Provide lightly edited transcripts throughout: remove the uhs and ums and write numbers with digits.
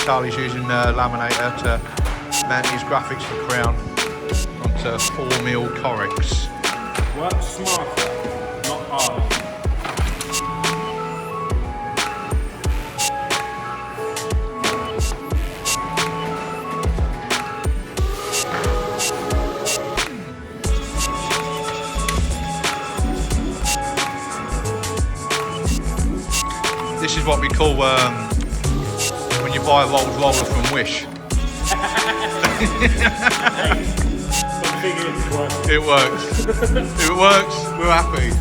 Charlie's using the laminator to mount his graphics for Crown onto 4mm Corex. Work smarter, not harder. This is what we call when you buy a Rolls roller from Wish. It works. If it works, we're happy.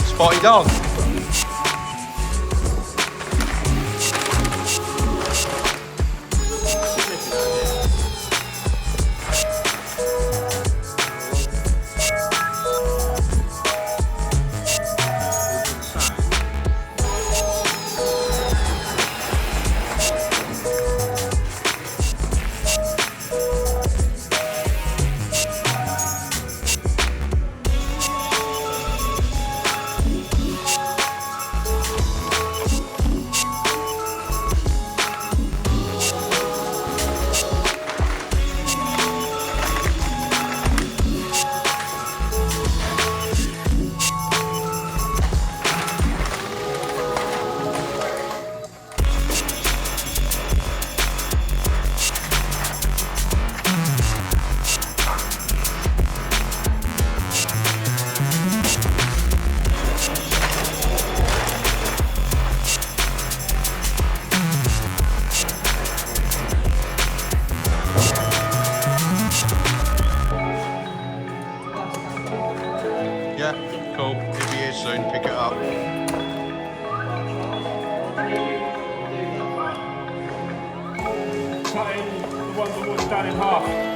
Spotty dog. Yeah, cool. If he is soon, pick it up. Cutting the ones that was done in half.